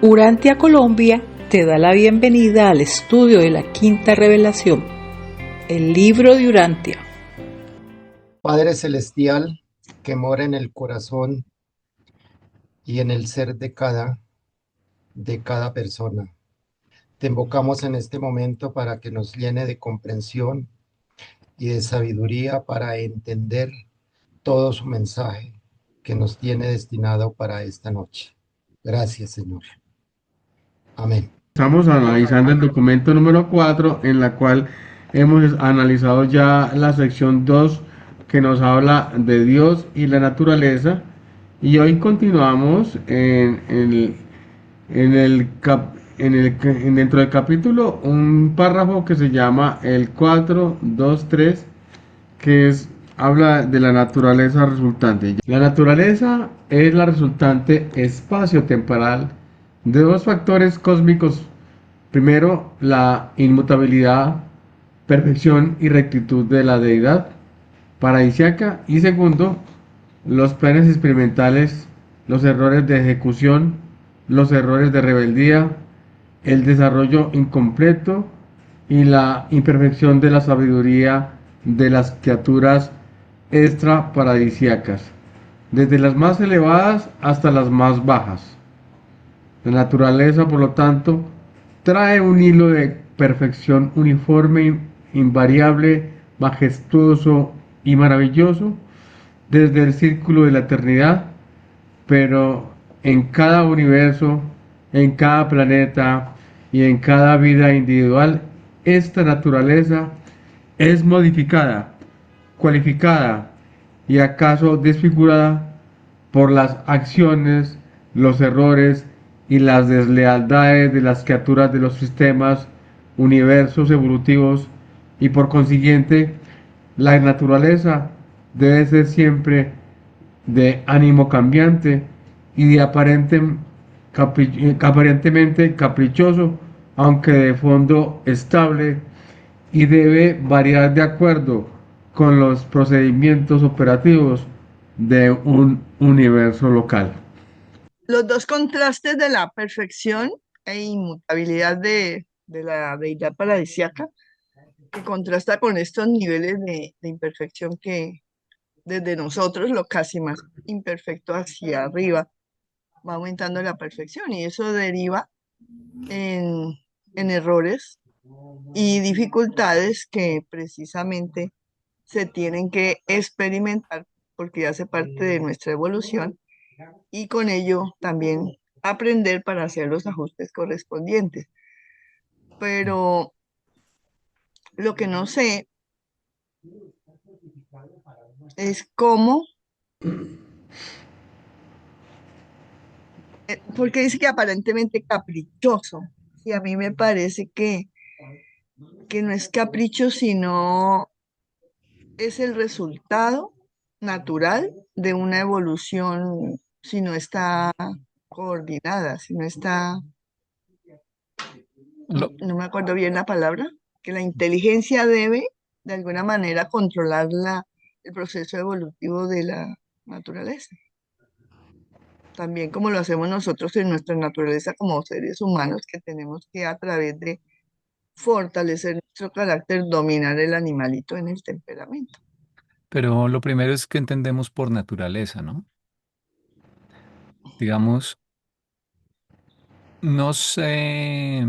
Urantia Colombia te da la bienvenida al estudio de la Quinta Revelación, el libro de Urantia. Padre Celestial, que mora en el corazón y en el ser de cada persona. Te invocamos en este momento para que nos llene de comprensión y de sabiduría para entender todo su mensaje que nos tiene destinado para esta noche. Gracias, Señor. Amén. Estamos analizando el documento número 4, en la cual hemos analizado ya la sección 2, que nos habla de Dios y la naturaleza, y hoy continuamos dentro del capítulo un párrafo que se llama el 4.2.3, que habla de la naturaleza resultante. La naturaleza es la resultante espacio-temporal de dos factores cósmicos. Primero, la inmutabilidad, perfección y rectitud de la deidad paradisiaca. Y segundo, los planes experimentales, los errores de ejecución, los errores de rebeldía, el desarrollo incompleto y la imperfección de la sabiduría de las criaturas extra paradisiacas, desde las más elevadas hasta las más bajas. La naturaleza, por lo tanto, trae un hilo de perfección uniforme, invariable, majestuoso y maravilloso desde el círculo de la eternidad, pero en cada universo, en cada planeta y en cada vida individual, esta naturaleza es modificada, cualificada y acaso desfigurada por las acciones, los errores y las deslealtades de las criaturas de los sistemas, universos evolutivos, y por consiguiente la naturaleza debe ser siempre de ánimo cambiante y de aparentemente caprichoso, aunque de fondo estable, y debe variar de acuerdo con los procedimientos operativos de un universo local. Los dos contrastes de la perfección e inmutabilidad de la deidad paradisiaca, que contrasta con estos niveles de imperfección que desde nosotros, lo casi más imperfecto hacia arriba, va aumentando la perfección, y eso deriva en, en errores y dificultades que precisamente se tienen que experimentar porque hace parte de nuestra evolución, y con ello también aprender para hacer los ajustes correspondientes. Pero lo que no sé es cómo, porque dice que aparentemente caprichoso, y a mí me parece que no es capricho, sino es el resultado natural de una evolución, si no está coordinada, si no está, Lo- no me acuerdo bien la palabra, que la inteligencia debe de alguna manera controlar el proceso evolutivo de la naturaleza. También como lo hacemos nosotros en nuestra naturaleza como seres humanos, que tenemos que a través de fortalecer nuestro carácter, dominar el animalito en el temperamento. pero lo primero es que entendemos por naturaleza, ¿no? Digamos, no sé.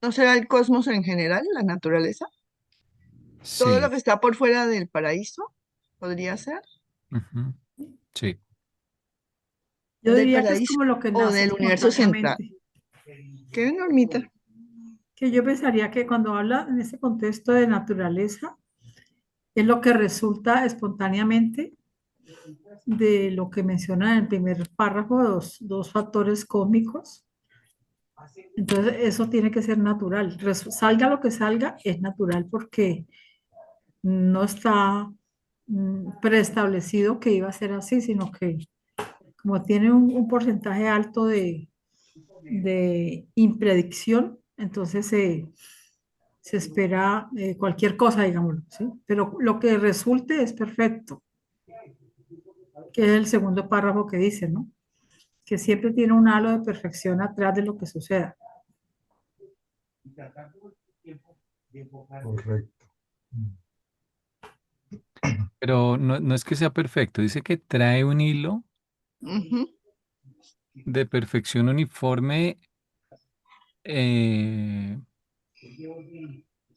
¿No será el cosmos en general, la naturaleza? Todo lo Sí, que está por fuera del paraíso podría ser, ujú, sí. Yo del diría que es paraíso como lo que o nace del universo central. espontáneamente. ¿Qué, Normita? Que yo pensaría que cuando habla en ese contexto de naturaleza, es lo que resulta espontáneamente de lo que menciona en el primer párrafo, dos factores cósmicos. Entonces, eso tiene que ser natural. Salga lo que salga, es natural porque no está preestablecido que iba a ser así, sino que como tiene un porcentaje alto de impredicción, entonces se espera cualquier cosa, digámoslo, ¿sí? Pero lo que resulte es perfecto, que es el segundo párrafo que dice, ¿no? que siempre tiene un halo de perfección atrás de lo que suceda. Correcto. Pero no es que sea perfecto, dice que trae un hilo Ujú. de perfección uniforme eh,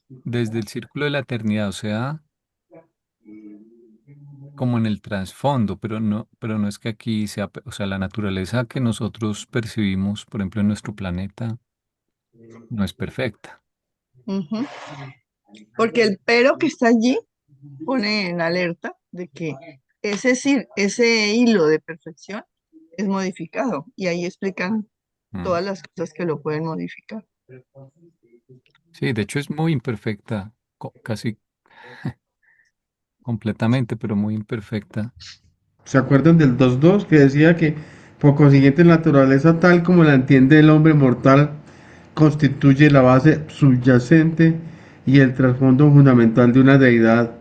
desde el círculo de la eternidad, o sea, como en el trasfondo, pero no es que aquí sea, o sea, la naturaleza que nosotros percibimos, por ejemplo, en nuestro planeta, no es perfecta. Ujú. Porque el pero que está allí pone en alerta de que ese hilo de perfección es modificado y ahí explican Mm. todas las cosas que lo pueden modificar. Sí, de hecho es muy imperfecta, casi completamente, pero muy imperfecta. ¿Se acuerdan del 2.2 que decía que por consiguiente la naturaleza tal como la entiende el hombre mortal constituye la base subyacente y el trasfondo fundamental de una deidad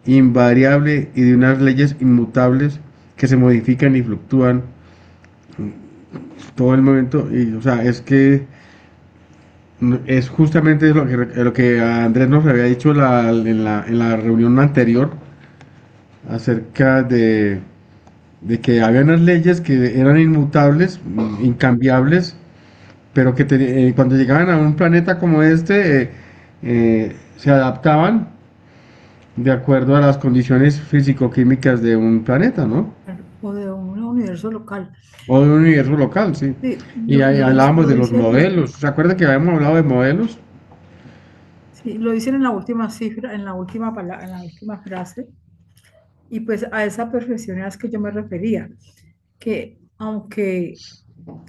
invariable y de unas leyes inmutables que se modifican y fluctúan todo el momento? Y, o sea, es que es justamente lo que Andrés nos había dicho en la reunión anterior acerca de que había unas leyes que eran inmutables, incambiables, pero que cuando llegaban a un planeta como este se adaptaban de acuerdo a las condiciones físico-químicas de un planeta, ¿no? O de un universo local. O de un universo local, sí. Sí, Y ahí hablábamos lo de los dicen, modelos. ¿Se acuerda que habíamos hablado de modelos? sí, lo dicen en la última cifra, en la última palabra, en la última frase, y pues a esa perfección es a la que yo me refería, que aunque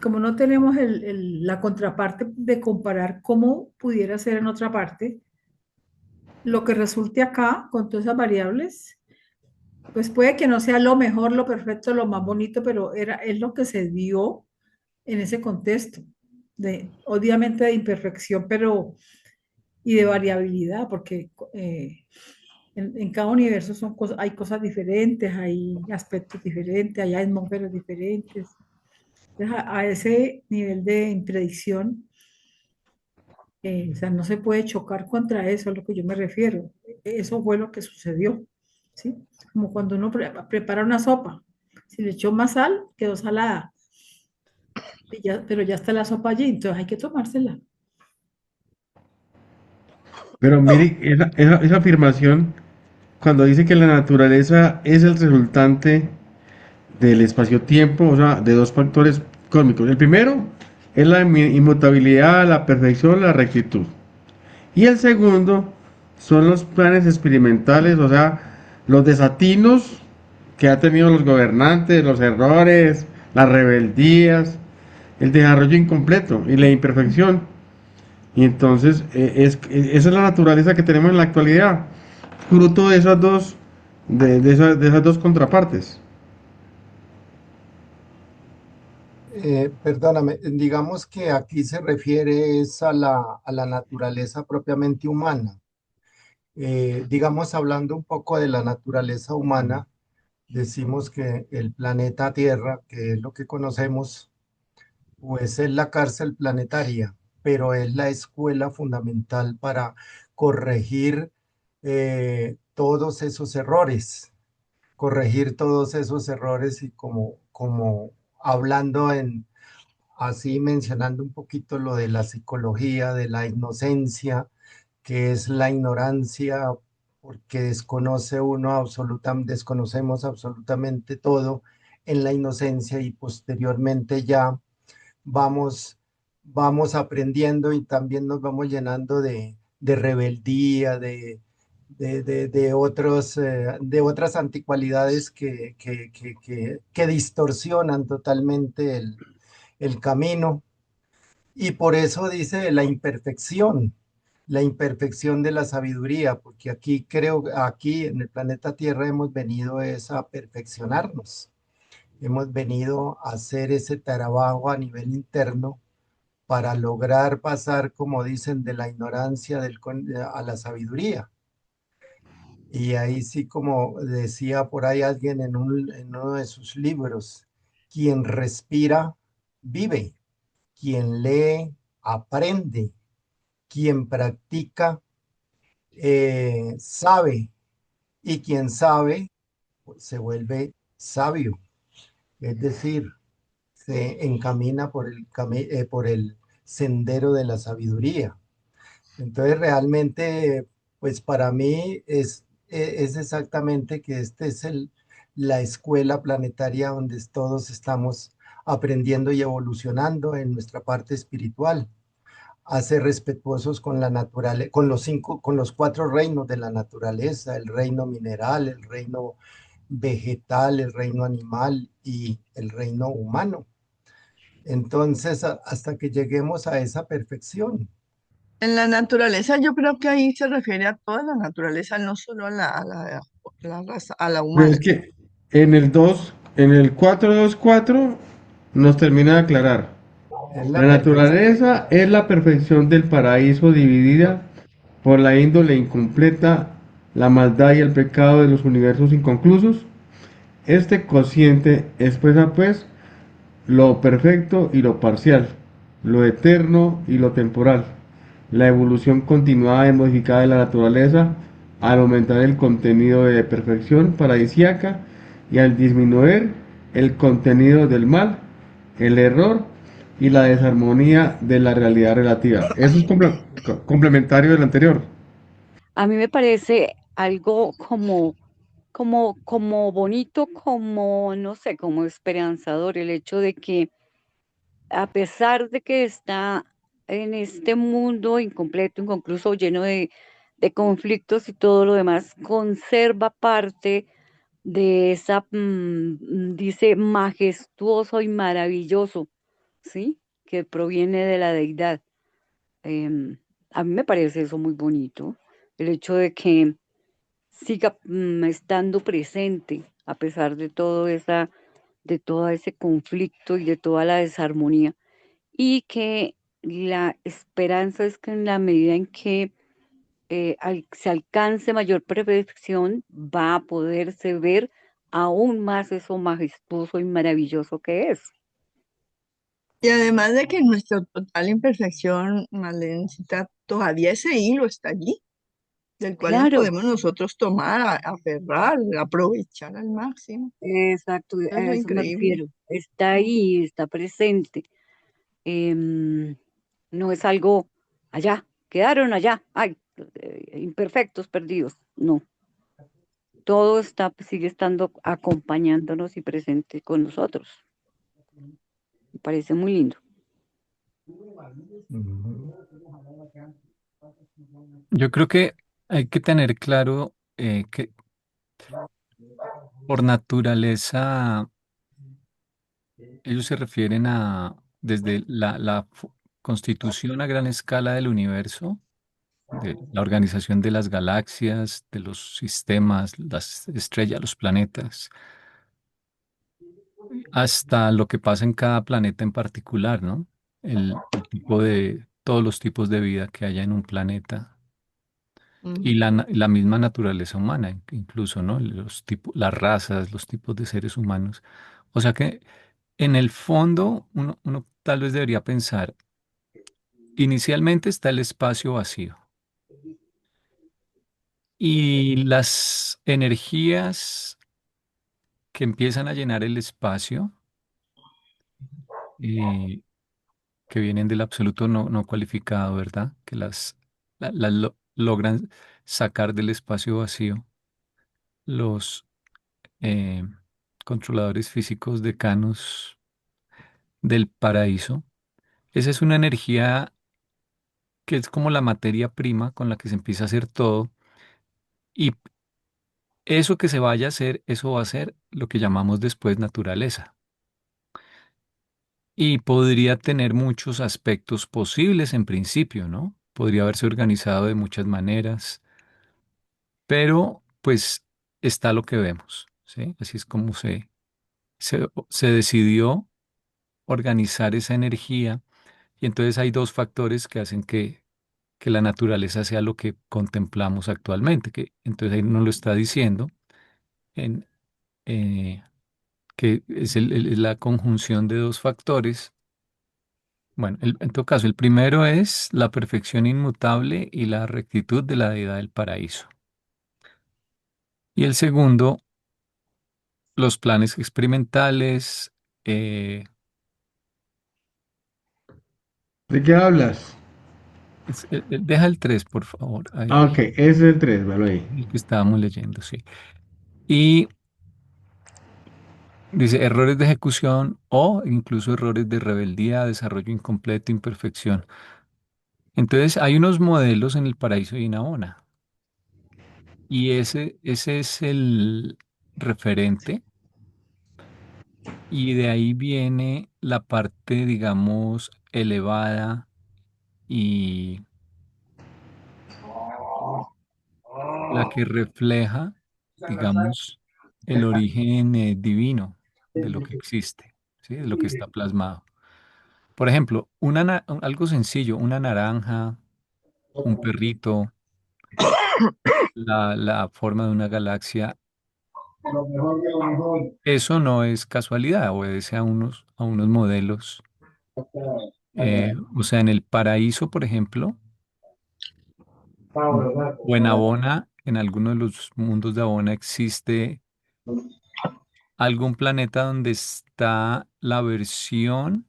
como no tenemos la contraparte de comparar cómo pudiera ser en otra parte, lo que resulte acá con todas esas variables, pues puede que no sea lo mejor, lo perfecto, lo más bonito, pero es lo que se dio en ese contexto, obviamente de imperfección, pero y de variabilidad, porque en cada universo hay cosas diferentes, hay aspectos diferentes, hay atmósferas diferentes. Entonces, a ese nivel de impredicción, o sea, no se puede chocar contra eso, a lo que yo me refiero. Eso fue lo que sucedió, ¿sí? Como cuando uno prepara una sopa. Si le echó más sal, quedó salada, pero ya está la sopa allí, entonces hay que tomársela. Pero mire, esa afirmación, cuando dice que la naturaleza es el resultante del espacio-tiempo, o sea, de dos factores cósmicos. El primero es la inmutabilidad, la perfección, la rectitud. Y el segundo son los planes experimentales, o sea, los desatinos que ha tenido los gobernantes, los errores, las rebeldías, el desarrollo incompleto y la imperfección. Y entonces esa es la naturaleza que tenemos en la actualidad, fruto de esas dos, de esas dos contrapartes. Perdóname, digamos que aquí se refiere es a la naturaleza propiamente humana. Digamos, hablando un poco de la naturaleza humana, decimos que el planeta Tierra, que es lo que conocemos, pues es la cárcel planetaria, pero es la escuela fundamental para corregir todos esos errores, corregir todos esos errores y como hablando así mencionando un poquito lo de la psicología, de la inocencia, que es la ignorancia, porque desconocemos absolutamente todo en la inocencia y posteriormente ya vamos, vamos aprendiendo y también nos vamos llenando de rebeldía, de otras anticualidades que distorsionan totalmente el camino. Y por eso dice la imperfección de la sabiduría, porque aquí en el planeta Tierra hemos venido es a perfeccionarnos. Hemos venido a hacer ese trabajo a nivel interno para lograr pasar, como dicen, de la ignorancia a la sabiduría. Y ahí sí, como decía por ahí alguien en uno de sus libros, quien respira vive, quien lee, aprende, quien practica, sabe, y quien sabe, pues, se vuelve sabio, es decir, se encamina por el sendero de la sabiduría. Entonces, realmente, pues para mí es exactamente que este es la escuela planetaria donde todos estamos aprendiendo y evolucionando en nuestra parte espiritual, a ser respetuosos con la naturaleza, con los cuatro reinos de la naturaleza, el reino mineral, el reino vegetal, el reino animal y el reino humano. Entonces, hasta que lleguemos a esa perfección. En la naturaleza, yo creo que ahí se refiere a toda la naturaleza, no solo a la raza, a la Pues es humana. que en el 424 nos termina de aclarar. Es La la perfección. naturaleza es la perfección del paraíso dividida por la índole incompleta, la maldad y el pecado de los universos inconclusos. Este cociente expresa pues lo perfecto y lo parcial, lo eterno y lo temporal, la evolución continuada y modificada de la naturaleza al aumentar el contenido de perfección paradisíaca y al disminuir el contenido del mal, el error y la desarmonía de la realidad relativa. Eso es complementario del anterior. A mí me parece algo como bonito, como, no sé, como esperanzador el hecho de que a pesar de que está en este mundo incompleto, inconcluso, lleno de conflictos y todo lo demás, conserva parte de esa, dice, majestuoso y maravilloso, ¿sí? Que proviene de la deidad. Em, a mí me parece eso muy bonito, el hecho de que siga estando presente a pesar de de todo ese conflicto y de toda la desarmonía. Y que la esperanza es que en la medida en que se alcance mayor perfección, va a poderse ver aún más eso majestuoso y maravilloso que es. Y además de que en nuestra total imperfección, Malencita, todavía ese hilo está allí, del cual nos Claro, podemos nosotros tomar, aferrar, aprovechar al máximo. exacto, Eso a es eso me increíble. refiero. Está ahí, está presente. Em, no es algo allá, quedaron allá, ay, imperfectos, perdidos. No, todo está, sigue estando acompañándonos y presente con nosotros. Me parece muy lindo. Ujú. Yo creo que hay que tener claro que por naturaleza ellos se refieren a desde la constitución a gran escala del universo, de la organización de las galaxias, de los sistemas, las estrellas, los planetas, hasta lo que pasa en cada planeta en particular, ¿no? El tipo de, todos los tipos de vida que haya en un planeta y Ujú. la misma naturaleza humana, incluso, ¿no? Los tipos, las razas, los tipos de seres humanos. O sea que en el fondo uno tal vez debería pensar, inicialmente está el espacio vacío y las energías que empiezan a llenar el espacio, eh, que vienen del absoluto no cualificado, ¿verdad? Que logran sacar del espacio vacío los eh, controladores físicos decanos del paraíso. Esa es una energía que es como la materia prima con la que se empieza a hacer todo. Y eso que se vaya a hacer, eso va a ser lo que llamamos después naturaleza. Y podría tener muchos aspectos posibles en principio, ¿no? Podría haberse organizado de muchas maneras, pero pues está lo que vemos, ¿sí? Así es como se decidió organizar esa energía y entonces hay dos factores que hacen que la naturaleza sea lo que contemplamos actualmente, que entonces ahí nos lo está diciendo, en, eh, que es la conjunción de dos factores. Bueno, en todo caso, el primero es la perfección inmutable y la rectitud de la deidad del paraíso. Y el segundo, los planes experimentales. eh, ¿De qué hablas? Deja el 3, por favor, Ah, ahí, ok, ese es el 3, velo ahí. el que estábamos leyendo, sí. Y dice errores de ejecución o incluso errores de rebeldía, desarrollo incompleto, imperfección. Entonces, hay unos modelos en el paraíso y en Abona. Y ese es el referente. Y de ahí viene la parte, digamos, elevada y la que refleja, digamos, el origen divino de lo que existe, ¿sí? De lo que está plasmado. Por ejemplo, algo sencillo, una naranja, un perrito, la forma de una galaxia, eso no es casualidad, obedece a unos modelos. O sea, en el paraíso, por ejemplo, o en Abona, en alguno de los mundos de Abona existe algún planeta donde está la versión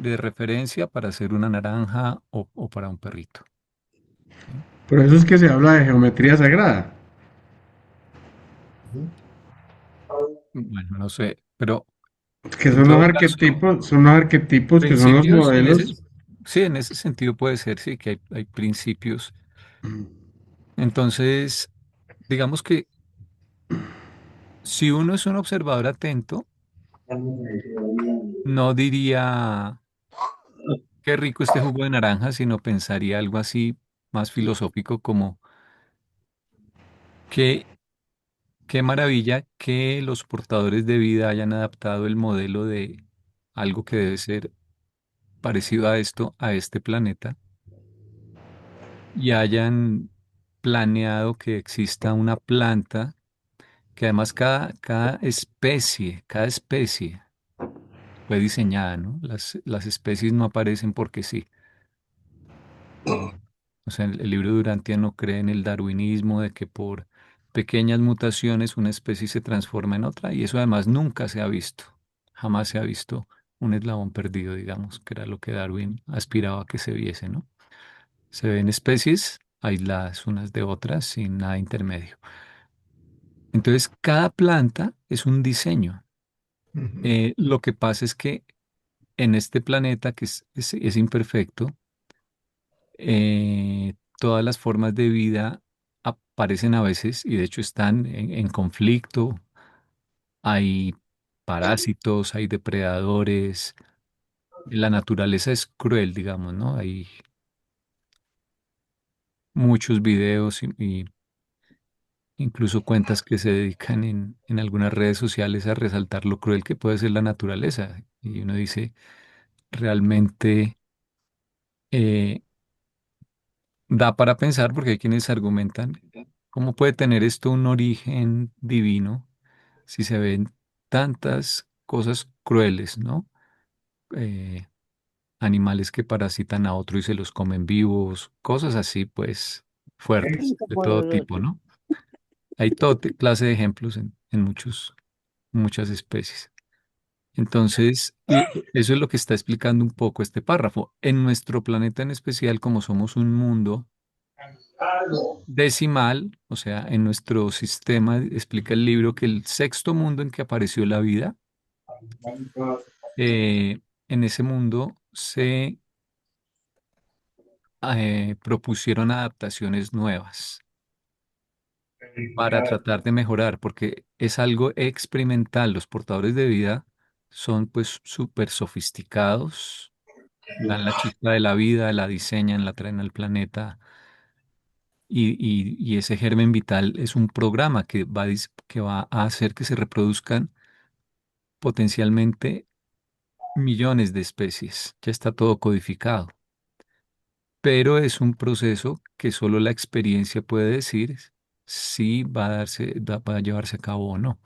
de referencia para hacer una naranja o para un perrito. ¿Sí? Por eso es que se habla de geometría sagrada, Ujú. Bueno, no sé, pero que en todo caso, son los arquetipos que son los principios, modelos. sí, en ese sentido puede ser, sí, que hay principios. Entonces, digamos que si uno es un observador atento, no diría qué rico este jugo de naranja, sino pensaría algo así más filosófico como qué, qué maravilla que los portadores de vida hayan adaptado el modelo de algo que debe ser parecido a esto, a este planeta, y hayan planeado que exista una planta que además cada especie fue diseñada, ¿no? Las especies no aparecen porque sí. Eh, o sea, el libro Durantia no cree en el darwinismo de que por pequeñas mutaciones una especie se transforma en otra y eso además nunca se ha visto. Jamás se ha visto un eslabón perdido, digamos, que era lo que Darwin aspiraba a que se viese, ¿no? Se ven especies aisladas unas de otras sin nada intermedio. Entonces, cada planta es un diseño. Ujú. Lo que pasa es que en este planeta que es imperfecto, todas las formas de vida aparecen a veces y de hecho están en conflicto. Hay parásitos, hay depredadores. La naturaleza es cruel, digamos, ¿no? Hay muchos videos y incluso cuentas que se dedican en algunas redes sociales a resaltar lo cruel que puede ser la naturaleza. Y uno dice, realmente eh, da para pensar porque hay quienes argumentan, ¿cómo puede tener esto un origen divino si se ven tantas cosas crueles, ¿no? Eh, Animales que parasitan a otro y se los comen vivos, cosas así, pues fuertes, de Como todo tipo, doloroso. ¿no? Hay toda clase de ejemplos en muchas especies. Entonces, eso es lo que está explicando un poco este párrafo. En nuestro planeta en especial, como somos un mundo decimal, o sea, en nuestro sistema, explica el libro que el sexto mundo en que apareció la vida, eh, en ese mundo se propusieron adaptaciones nuevas para tratar de mejorar, porque es algo experimental. Los portadores de vida son pues súper sofisticados, dan la chispa de la vida, la diseñan, la traen al planeta. Y ese germen vital es un programa que va a hacer que se reproduzcan potencialmente millones de especies. Ya está todo codificado. Pero es un proceso que solo la experiencia puede decir si va a llevarse a cabo o no.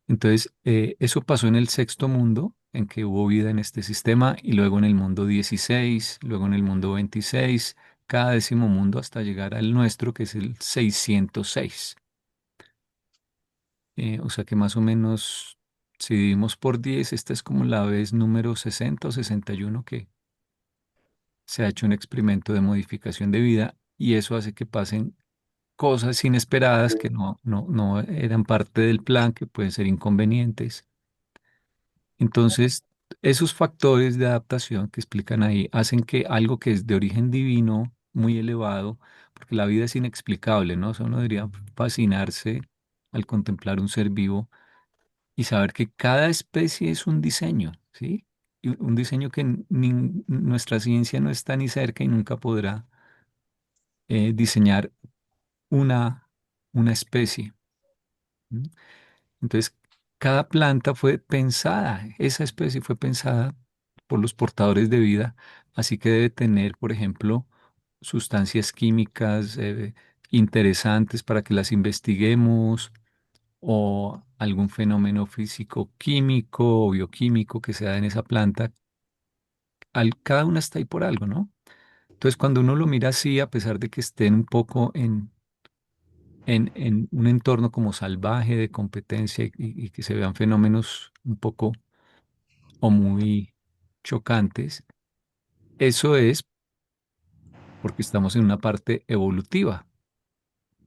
Entonces, eso pasó en el sexto mundo, en que hubo vida en este sistema, y luego en el mundo 16, luego en el mundo 26, cada décimo mundo hasta llegar al nuestro, que es el 606. O sea que más o menos, si dividimos por 10, esta es como la vez número 60 o 61 que se ha hecho un experimento de modificación de vida, y eso hace que pasen cosas inesperadas que no eran parte del plan, que pueden ser inconvenientes. Entonces, esos factores de adaptación que explican ahí hacen que algo que es de origen divino, muy elevado, porque la vida es inexplicable, ¿no? O sea, uno debería fascinarse al contemplar un ser vivo y saber que cada especie es un diseño, ¿sí? Y un diseño que nuestra ciencia no está ni cerca y nunca podrá diseñar una, una especie. ¿M? Entonces, cada planta fue pensada, esa especie fue pensada por los portadores de vida, así que debe tener, por ejemplo, sustancias químicas interesantes para que las investiguemos, o algún fenómeno físico, químico o bioquímico que se da en esa planta. Cada una está ahí por algo, ¿no? Entonces, cuando uno lo mira así, a pesar de que estén un poco en un entorno como salvaje de competencia, y que se vean fenómenos un poco o muy chocantes, eso es porque estamos en una parte evolutiva.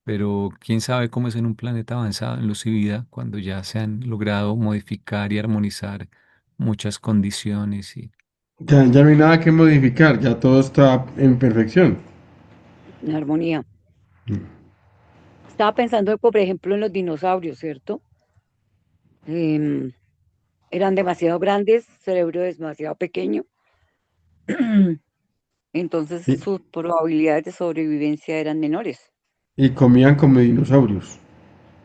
Pero quién sabe cómo es en un planeta avanzado en luz y vida, cuando ya se han logrado modificar y armonizar muchas condiciones. Ya no hay nada que modificar, ya todo está en perfección. en armonía. Estaba pensando, por ejemplo, en los dinosaurios, ¿cierto? Em, Eran demasiado grandes, cerebro demasiado pequeño, entonces Y, sus probabilidades de sobrevivencia eran menores. y comían como dinosaurios.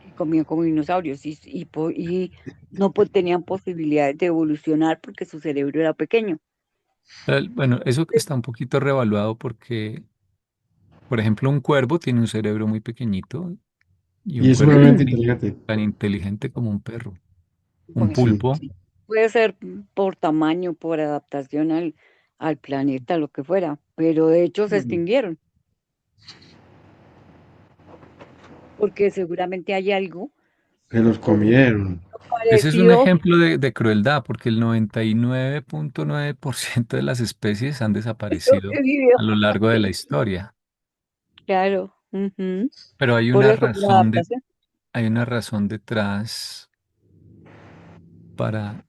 Y comían como dinosaurios y no tenían posibilidades de evolucionar porque su cerebro era pequeño. Bueno, eso está un poquito revaluado porque, por ejemplo, un cuervo tiene un cerebro muy pequeñito, y Y un es cuervo es sumamente inteligente. tan inteligente como un perro. Un Bueno, Sí. pulpo, sí. Puede ser por tamaño, por adaptación al planeta, lo que fuera, pero de hecho se extinguieron porque seguramente hay algo Se los como comieron. ese es un parecido. ejemplo de crueldad, porque el 99.9% de las especies han desaparecido Sobrevivió. a lo largo de la historia. Claro. Ujú. Pero Por eso, por adaptación. hay una razón detrás para,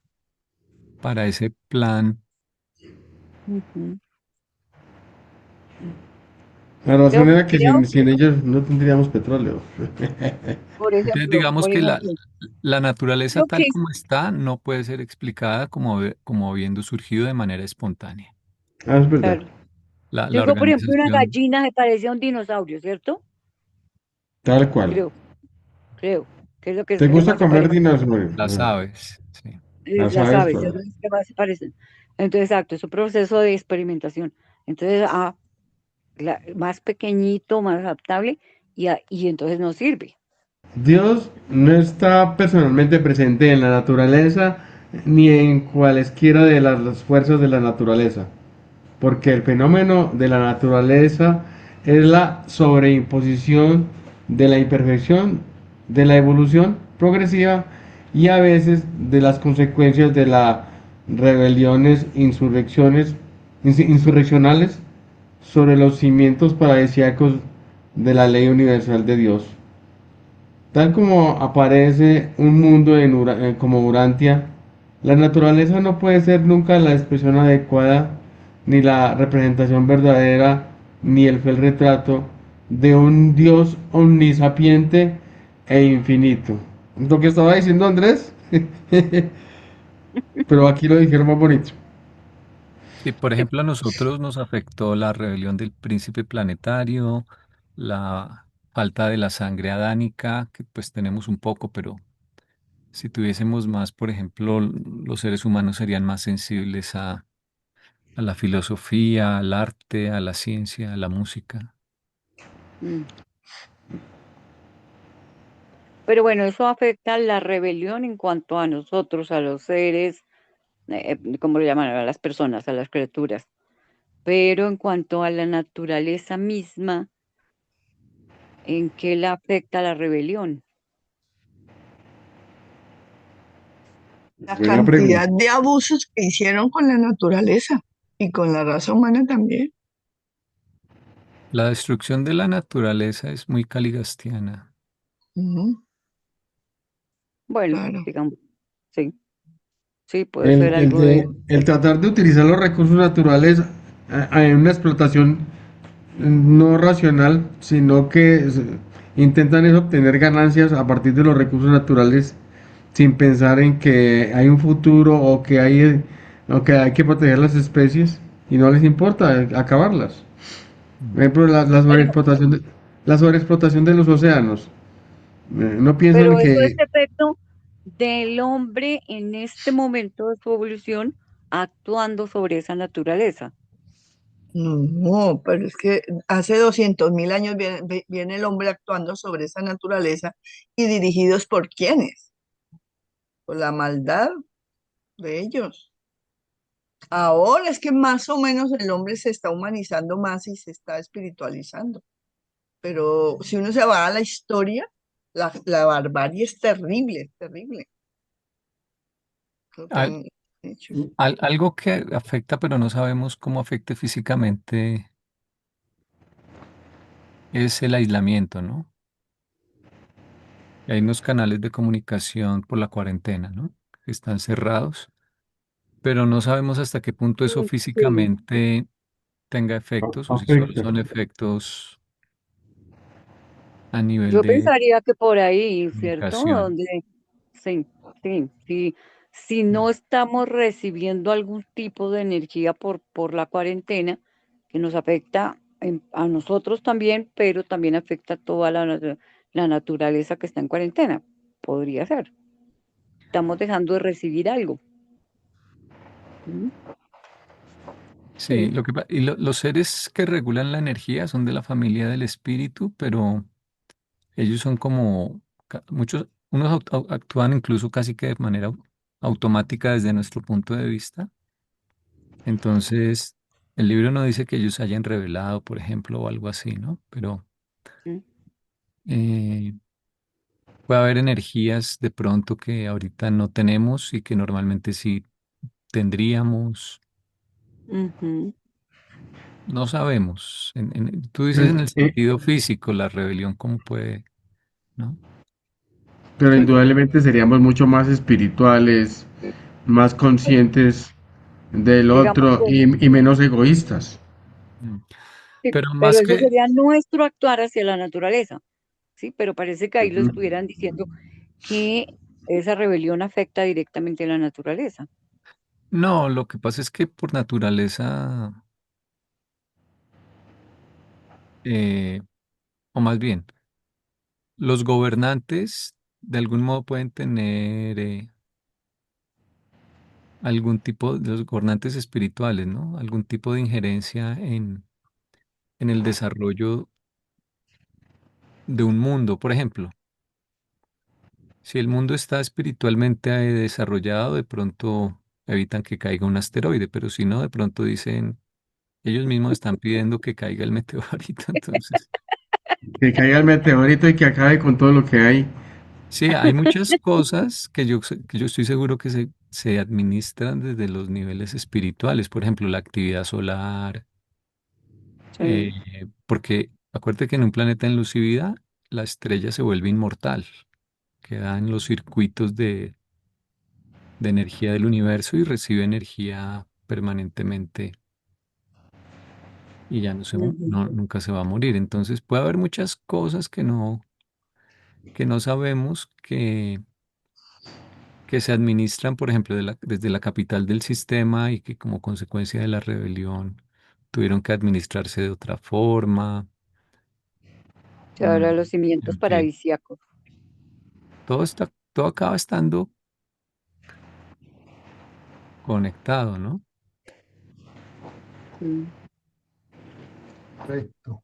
para ese plan. Ujú. La razón Yo era que creo sin que, ellos no tendríamos petróleo. Entonces, digamos por que ejemplo, la naturaleza creo que tal como está no puede ser explicada como habiendo surgido de manera espontánea. Ah, es verdad. claro. La Digo, por ejemplo, una organización, gallina se parece a un dinosaurio, ¿cierto? Tal cual. Creo, creo, que es lo ¿Te que gusta más se comer parece. dinosaurios? las aves, sí. Las Las aves, aves, es claro. lo que más se parecen. Entonces, exacto, es un proceso de experimentación. Entonces, más pequeñito, más adaptable, y entonces nos sirve. Dios no está personalmente presente en la naturaleza ni en cualesquiera de las fuerzas de la naturaleza, porque el fenómeno de la naturaleza es la sobreimposición de la imperfección, de la evolución progresiva y a veces de las consecuencias de las rebeliones, insurreccionales sobre los cimientos paradisíacos de la ley universal de Dios. Tal como aparece un mundo como Urantia, la naturaleza no puede ser nunca la expresión adecuada, ni la representación verdadera, ni el fiel retrato de un Dios omnisapiente e infinito. Lo que estaba diciendo Andrés, pero aquí lo dijeron más bonito. Sí, por ejemplo, a nosotros nos afectó la rebelión del príncipe planetario, la falta de la sangre adánica, que pues tenemos un poco, pero si tuviésemos más, por ejemplo, los seres humanos serían más sensibles a la filosofía, al arte, a la ciencia, a la música. Mm. Pero bueno, eso afecta la rebelión en cuanto a nosotros, a los seres, ¿cómo lo llaman? A las personas, a las criaturas. Pero en cuanto a la naturaleza misma, ¿en qué la afecta la rebelión? La Buena pregunta. cantidad de abusos que hicieron con la naturaleza y con la raza humana también. La destrucción de la naturaleza es muy caligastiana. Ujú, Bueno, claro. digamos, sí, sí, puede ser El algo de... el tratar de utilizar los recursos naturales en una explotación no racional, sino que intentan es obtener ganancias a partir de los recursos naturales sin pensar en que hay un futuro o que hay que proteger las especies y no les importa acabarlas. Por Mm. ejemplo, la sobreexplotación de los océanos. No piensan Pero eso es que efecto del hombre en este momento de su evolución actuando sobre esa naturaleza. No, pero es que hace 200.000 años viene el hombre actuando sobre esa naturaleza y dirigidos por quiénes, por la maldad de ellos. Ahora es que más o menos el hombre se está humanizando más y se está espiritualizando. Pero si uno se va a la historia, la barbarie es terrible, terrible lo que Al- han hecho. algo que afecta, pero no sabemos cómo afecte físicamente, es el aislamiento, ¿no? Hay unos canales de comunicación por la cuarentena, ¿no? Que están cerrados, pero no sabemos hasta qué punto eso Sí. físicamente tenga efectos o si solo afecta. son efectos a nivel Yo de pensaría que por ahí, ¿cierto? comunicación. Donde sí, sí, sí. Si no estamos recibiendo algún tipo de energía por la cuarentena, que nos afecta a nosotros también, pero también afecta a toda la naturaleza que está en cuarentena. Podría ser. Estamos dejando de recibir algo. ¿Mm? Sí, Sí, los seres que regulan la energía son de la familia del espíritu, pero ellos son como muchos, unos actúan incluso casi que de manera automática desde nuestro punto de vista. Entonces, el libro no dice que ellos hayan revelado, por ejemplo, o algo así, ¿no? Pero ¿mm? eh, puede haber energías de pronto que ahorita no tenemos y que normalmente sí tendríamos. Ujú. No sabemos. Tú dices Pues, en el sentido físico, la rebelión, ¿cómo puede, no? pero Pues, indudablemente seríamos mucho más espirituales, más conscientes del Digamos otro que y menos egoístas. Mm. sí, Pero pero más eso que, sería nuestro actuar hacia la naturaleza, ¿sí? Pero parece que ahí lo Ujú. estuvieran diciendo que esa rebelión afecta directamente a la naturaleza. no, lo que pasa es que por naturaleza, eh, o más bien, los gobernantes de algún modo pueden tener algún tipo de los gobernantes espirituales, ¿no? Algún tipo de injerencia en el desarrollo de un mundo. Por ejemplo, si el mundo está espiritualmente desarrollado, de pronto evitan que caiga un asteroide, pero si no, de pronto dicen, ellos mismos están pidiendo que caiga el meteorito, entonces. Que caiga el meteorito y que acabe con todo lo que hay. Sí, hay muchas cosas que yo estoy seguro que se administran desde los niveles espirituales, por ejemplo, la actividad solar, Sí. porque acuérdate que en un planeta en luz y vida, la estrella se vuelve inmortal, queda en los circuitos de energía del universo y recibe energía permanentemente y ya Ujú. nunca se va a morir. Entonces puede haber muchas cosas que no sabemos que se administran, por ejemplo, desde la capital del sistema y que como consecuencia de la rebelión tuvieron que administrarse de otra forma. Se habla de los Mm, cimientos en fin, paradisíacos. todo acaba estando conectado, ¿no? Mm. Correcto.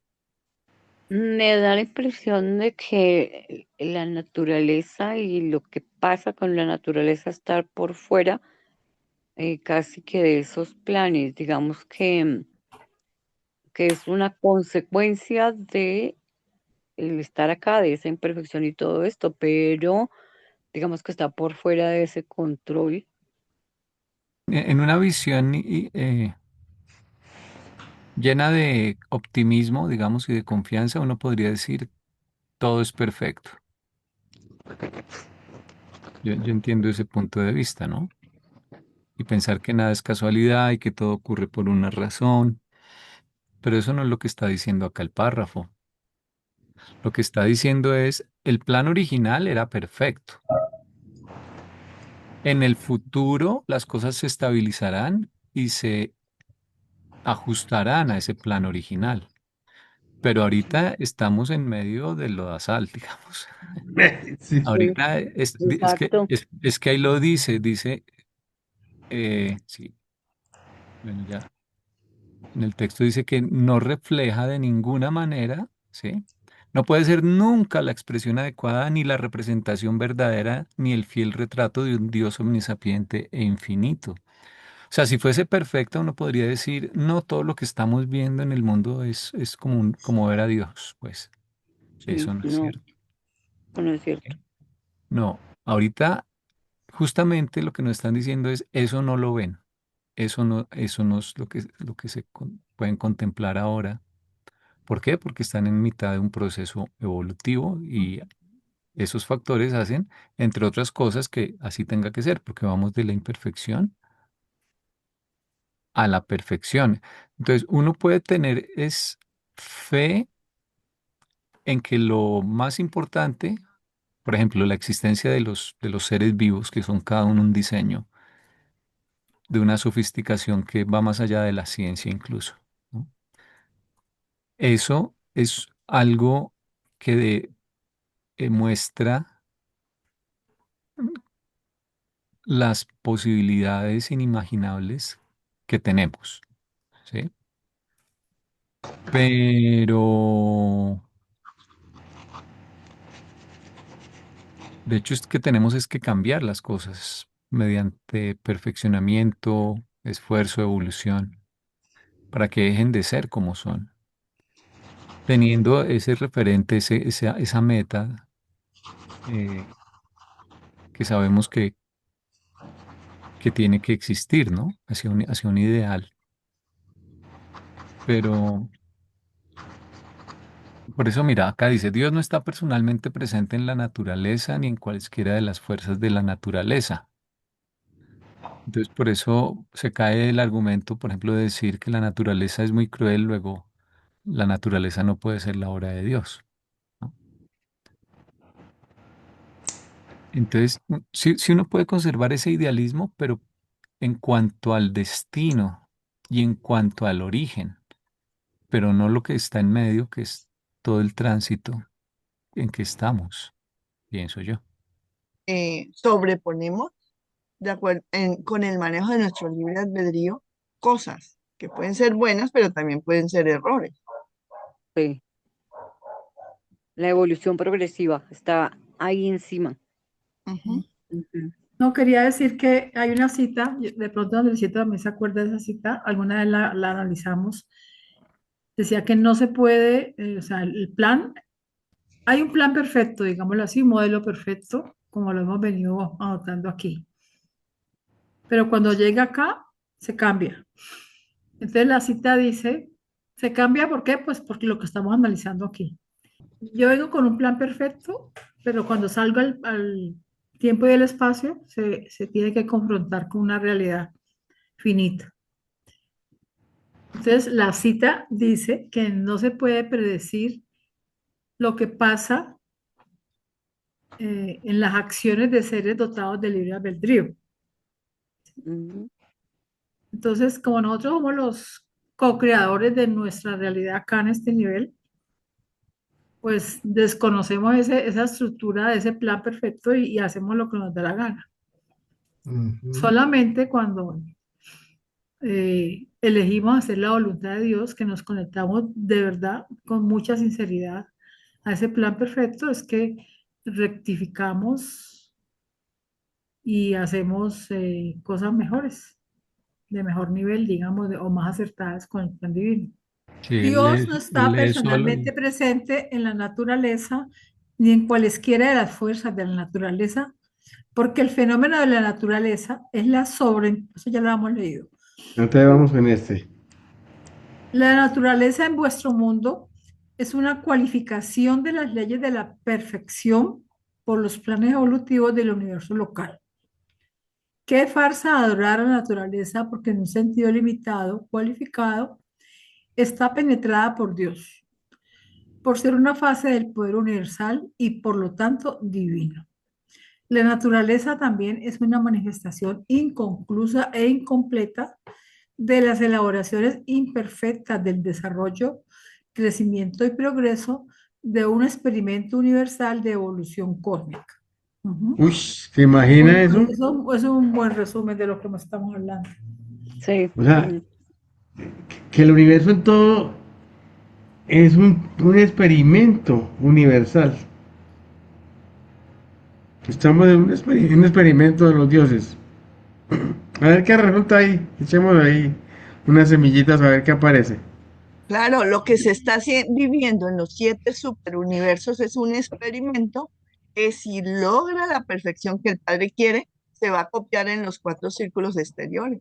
Me da la impresión de que la naturaleza y lo que pasa con la naturaleza estar por fuera casi que de esos planes, digamos que es una consecuencia de el estar acá, de esa imperfección y todo esto, pero digamos que está por fuera de ese control. En una visión llena de optimismo, digamos, y de confianza, uno podría decir, todo es perfecto. Yo entiendo ese punto de vista, ¿no? Y pensar que nada es casualidad y que todo ocurre por una razón. Pero eso no es lo que está diciendo acá el párrafo. Lo que está diciendo es, el plan original era perfecto. En el futuro las cosas se estabilizarán y se ajustarán a ese plan original. Pero ahorita estamos en medio del lodazal, digamos. Sí. Sí, Ahorita exacto. es que ahí lo dice, sí, bueno, ya. En el texto dice que no refleja de ninguna manera, ¿sí? No puede ser nunca la expresión adecuada, ni la representación verdadera, ni el fiel retrato de un Dios omnisapiente e infinito. O sea, si fuese perfecto, uno podría decir, no todo lo que estamos viendo en el mundo es como, como ver a Dios. Pues eso Sí, no es no, cierto. no es cierto. ¿Sí? No, ahorita justamente lo que nos están diciendo es, eso no lo ven. Eso no es lo que pueden contemplar ahora. ¿Por qué? Porque están en mitad de un proceso evolutivo y esos factores hacen, entre otras cosas, que así tenga que ser, porque vamos de la imperfección a la perfección. Entonces, uno puede tener es fe en que lo más importante, por ejemplo, la existencia de los seres vivos, que son cada uno un diseño de una sofisticación que va más allá de la ciencia incluso, ¿no? Eso es algo que muestra las posibilidades inimaginables que tenemos, ¿sí? Pero de hecho es que tenemos es que cambiar las cosas mediante perfeccionamiento, esfuerzo, evolución, para que dejen de ser como son. Teniendo ese referente, esa meta eh, que sabemos que tiene que existir, ¿no? Hacia un ideal. Pero por eso, mira, acá dice, Dios no está personalmente presente en la naturaleza ni en cualesquiera de las fuerzas de la naturaleza. Entonces, por eso se cae el argumento, por ejemplo, de decir que la naturaleza es muy cruel, luego la naturaleza no puede ser la obra de Dios, ¿no? Entonces, sí uno puede conservar ese idealismo, pero en cuanto al destino y en cuanto al origen, pero no lo que está en medio, que es todo el tránsito en que estamos, pienso yo. Sobreponemos de acuerdo con el manejo de nuestro libre albedrío cosas que pueden ser buenas, pero también pueden ser errores. Sí. La evolución progresiva está ahí encima. Ujú. Ujú. No, quería decir que hay una cita, de pronto Andresito también se acuerda de esa cita, alguna vez la analizamos, decía que no se puede, o sea, el plan, hay un plan perfecto, digámoslo así, un modelo perfecto, como lo hemos venido adoptando aquí, pero cuando llega acá, se cambia. Entonces la cita dice, se cambia, ¿por qué? Pues porque lo que estamos analizando aquí. Yo vengo con un plan perfecto, pero cuando salgo al tiempo y el espacio, se tiene que confrontar con una realidad finita. Entonces, la cita dice que no se puede predecir lo que pasa en las acciones de seres dotados de libre albedrío. Ujú. Entonces, como nosotros somos los co-creadores de nuestra realidad acá en este nivel, pues desconocemos esa estructura de ese plan perfecto y hacemos lo que nos da la gana. Ujú. Solamente cuando elegimos hacer la voluntad de Dios, que nos conectamos de verdad con mucha sinceridad a ese plan perfecto, es que rectificamos y hacemos cosas mejores, de mejor nivel, digamos, o más acertadas con el plan divino. Sí, Dios no está él es solo, personalmente presente en la naturaleza ni en cualesquiera de las fuerzas de la naturaleza, porque el fenómeno de la naturaleza es la sobre, eso ya lo hemos leído. Entonces vamos con este. La naturaleza en vuestro mundo es una cualificación de las leyes de la perfección por los planes evolutivos del universo local. Qué farsa adorar a la naturaleza porque en un sentido limitado, cualificado, está penetrada por Dios, por ser una fase del poder universal y por lo tanto divino. La naturaleza también es una manifestación inconclusa e incompleta de las elaboraciones imperfectas del desarrollo, crecimiento y progreso de un experimento universal de evolución cósmica. Ujú. Uy, ¿se imagina eso? Eso es un buen resumen de lo que estamos hablando. Sí. O sea, que el universo en todo es un experimento universal. Estamos en un experimento de los dioses. A ver qué resulta ahí. Echemos ahí unas semillitas a ver qué aparece. Claro, lo que se está viviendo en los 7 superuniversos es un experimento que si logra la perfección que el Padre quiere, se va a copiar en los 4 círculos exteriores.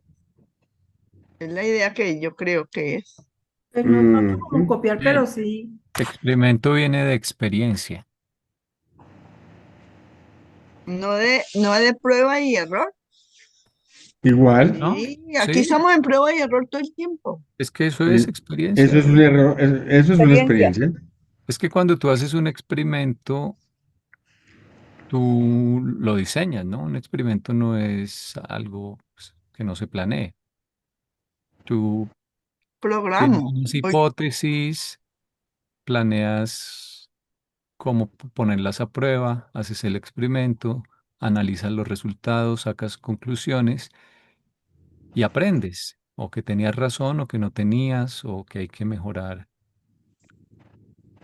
Es la idea que yo creo que es. Pues no tanto como Ujú. copiar, pero sí. experimento viene de experiencia. No de prueba y error. Igual, ¿No? Sí, aquí Sí, estamos en prueba y error todo el tiempo. es que eso es eh, eso es experiencia. un error, eso es una Experiencia. experiencia. Es que cuando tú haces un experimento, tú lo diseñas, ¿no? Un experimento no es algo pues, que no se planee. Tú tienes Programo. unas Hoy- hipótesis, planeas cómo ponerlas a prueba, haces el experimento, analizas los resultados, sacas conclusiones y aprendes, o que tenías razón, o que no tenías, o que hay que mejorar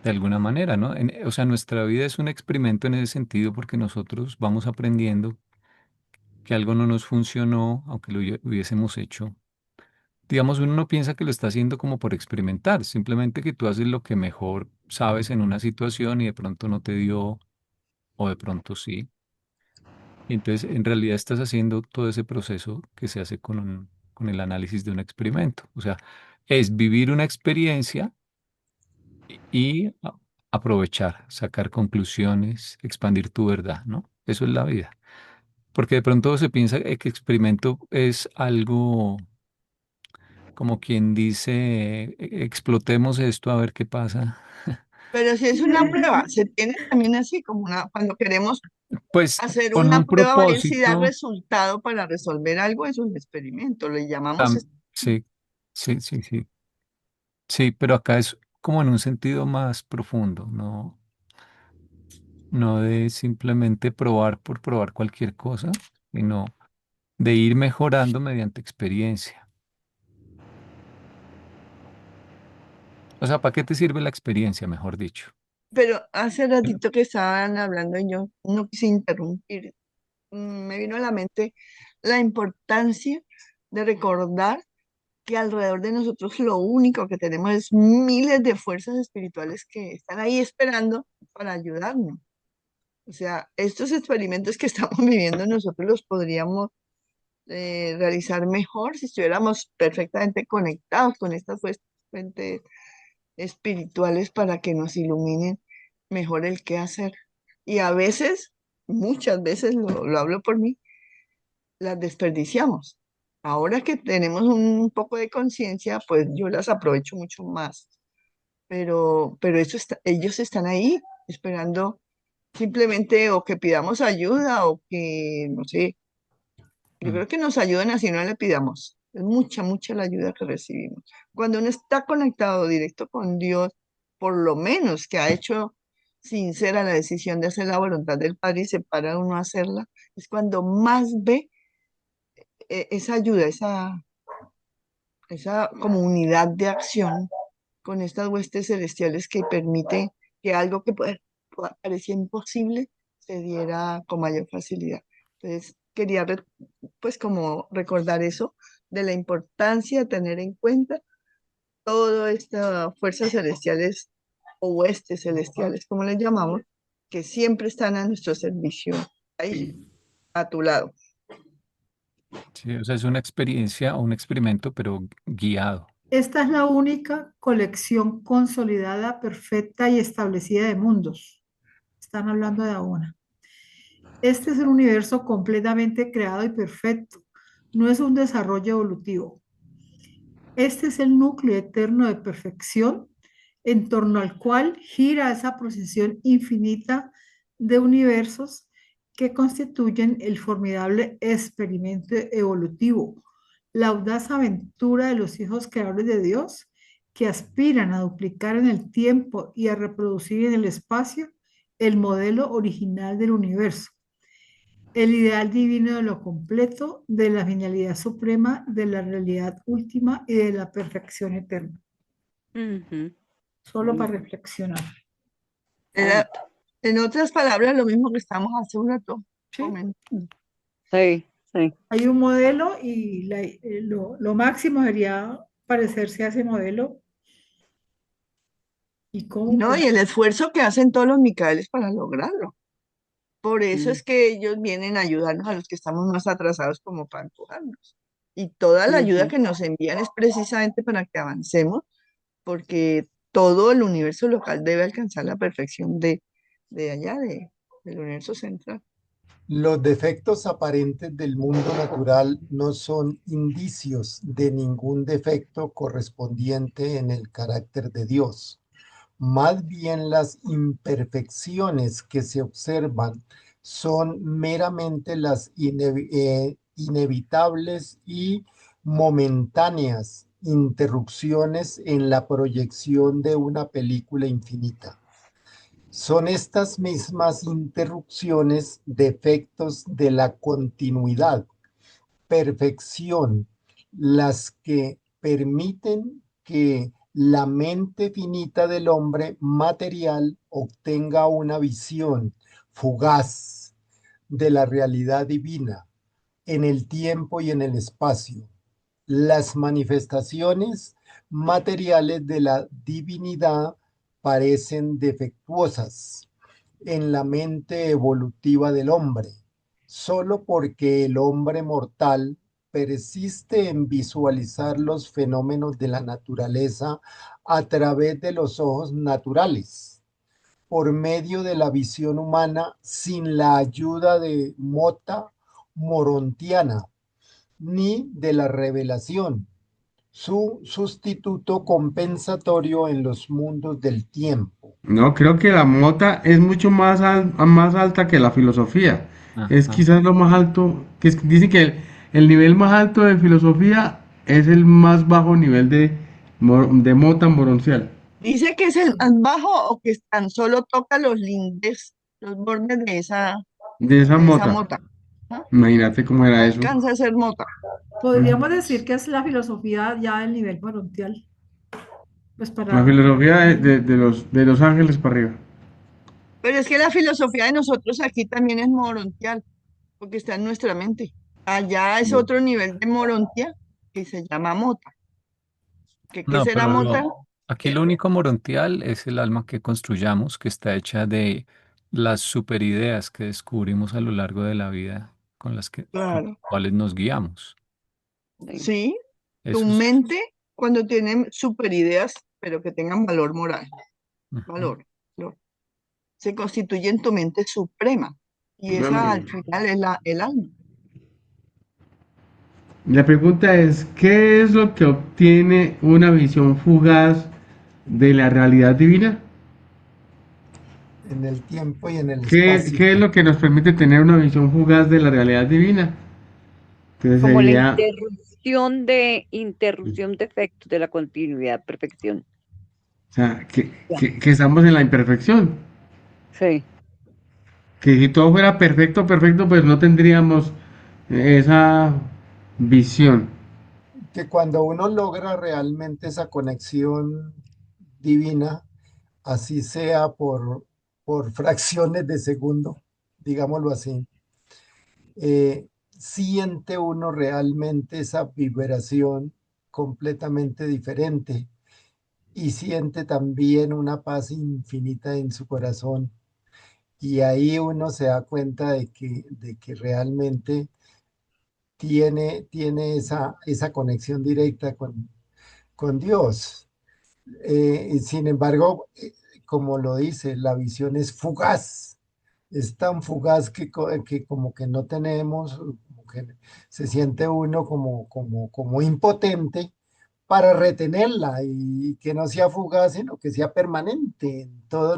de alguna manera, ¿no? O sea, nuestra vida es un experimento en ese sentido porque nosotros vamos aprendiendo que algo no nos funcionó, aunque lo hubiésemos hecho. Digamos, uno no piensa que lo está haciendo como por experimentar, simplemente que tú haces lo que mejor sabes en una situación y de pronto no te dio, o de pronto sí. Y entonces, en realidad estás haciendo todo ese proceso que se hace con el análisis de un experimento. O sea, es vivir una experiencia y aprovechar, sacar conclusiones, expandir tu verdad, ¿no? Eso es la vida. Porque de pronto se piensa que experimento es algo como quien dice, explotemos esto a ver qué pasa. Pero si es una prueba, se tiene también así como cuando queremos Pues hacer con una un prueba, a ver si da propósito, resultado para resolver algo, es un experimento. Le llamamos sí, sí, sí, sí. Sí, pero acá es como en un sentido más profundo, no de simplemente probar por probar cualquier cosa, sino de ir mejorando mediante experiencia. O sea, ¿para qué te sirve la experiencia, mejor dicho? Pero hace ratito que estaban hablando y yo no quise interrumpir. Me vino a la mente la importancia de recordar que alrededor de nosotros lo único que tenemos es miles de fuerzas espirituales que están ahí esperando para ayudarnos. O sea, estos experimentos que estamos viviendo nosotros los podríamos realizar mejor si estuviéramos perfectamente conectados con estas fuentes espirituales para que nos iluminen mejor el qué hacer. Y a veces, muchas veces, lo hablo por mí, las desperdiciamos. Ahora que tenemos un poco de conciencia, pues yo las aprovecho mucho más. Pero ellos están ahí esperando simplemente o que pidamos ayuda o que, no sé, yo Mm. creo que nos ayuden así no le pidamos. Es mucha, mucha la ayuda que recibimos. Cuando uno está conectado directo con Dios, por lo menos que ha hecho sincera la decisión de hacer la voluntad del Padre y se para uno a hacerla, es cuando más ve esa ayuda, esa esa como unidad de acción con estas huestes celestiales que permite que algo que parecía imposible se diera con mayor facilidad. Entonces, quería pues como recordar eso de la importancia de tener en cuenta todas estas fuerzas celestiales o huestes celestiales, como les llamamos, que siempre están a nuestro servicio, ahí, a tu lado. Sí, o sea, es una experiencia o un experimento, pero guiado. Esta es la única colección consolidada, perfecta y establecida de mundos. Están hablando de Ahona. Este es un universo completamente creado y perfecto. No es un desarrollo evolutivo. Este es el núcleo eterno de perfección en torno al cual gira esa procesión infinita de universos que constituyen el formidable experimento evolutivo, la audaz aventura de los hijos creadores de Dios que aspiran a duplicar en el tiempo y a reproducir en el espacio el modelo original del universo, el ideal divino de lo completo, de la finalidad suprema, de la realidad última y de la perfección eterna. Ujú. Solo para reflexionar. Era, Santo. en otras palabras, lo mismo que estamos hace un rato ¿Sí? comentando. Sí, sí. Hay un modelo y lo máximo sería parecerse a ese modelo. ¿Y cómo? No, Pues, y el esfuerzo que hacen todos los Micaeles para lograrlo. Por eso Mm. es que ellos vienen a ayudarnos a los que estamos más atrasados como para empujarnos. Y toda la ayuda Ujú. que nos envían es precisamente para que avancemos, porque todo el universo local debe alcanzar la perfección de allá, del universo central. Los defectos aparentes del mundo natural no son indicios de ningún defecto correspondiente en el carácter de Dios. Más bien las imperfecciones que se observan son meramente las inevitables y momentáneas interrupciones en la proyección de una película infinita. Son estas mismas interrupciones defectos de la continuidad, perfección, las que permiten que la mente finita del hombre material obtenga una visión fugaz de la realidad divina en el tiempo y en el espacio. Las manifestaciones materiales de la divinidad parecen defectuosas en la mente evolutiva del hombre, solo porque el hombre mortal persiste en visualizar los fenómenos de la naturaleza a través de los ojos naturales, por medio de la visión humana, sin la ayuda de mota morontiana, ni de la revelación, su sustituto compensatorio en los mundos del tiempo. No, creo que la mota es mucho más, más alta que la filosofía. Es Ajá. quizás lo más alto, dicen que el nivel más alto de filosofía es el más bajo nivel de mota moroncial, Dice que es el más bajo o que tan solo toca los lindes, los bordes de esa de esa mota. mota. ¿Ah? Imagínate cómo No era eso. alcanza a ser mota. podríamos decir que es la filosofía ya del nivel morontial. Pues La para... filosofía de los ángeles para arriba. Pero es que la filosofía de nosotros aquí también es morontial, porque está en nuestra mente. Allá es otro nivel de morontia que se llama mota. ¿Qué No, será pero mota? aquí lo único morontial es el alma que construyamos, que está hecha de las superideas que descubrimos a lo largo de la vida con las Claro. cuales nos guiamos. Sí. Sí, tu Eso es. mente cuando tiene super ideas, pero que tengan valor moral, Ujú. valor, se constituye en tu mente suprema. Y esa al final es el alma. La pregunta es, ¿qué es lo que obtiene una visión fugaz de la realidad divina? En el tiempo y en el ¿Qué espacio. es lo que nos permite tener una visión fugaz de la realidad divina? Entonces Como la sería, interrupción de efectos de la continuidad, perfección. o sea, Ya. que estamos en la imperfección. Sí. Que si todo fuera perfecto, perfecto, pues no tendríamos esa visión. que cuando uno logra realmente esa conexión divina, así sea por fracciones de segundo, digámoslo así, siente uno realmente esa vibración completamente diferente y siente también una paz infinita en su corazón. Y ahí uno se da cuenta de que realmente tiene esa conexión directa con Dios. Sin embargo, como lo dice, la visión es fugaz, es tan fugaz que como que no tenemos, como que se siente uno como impotente para retenerla y que no sea fugaz, sino que sea permanente en todo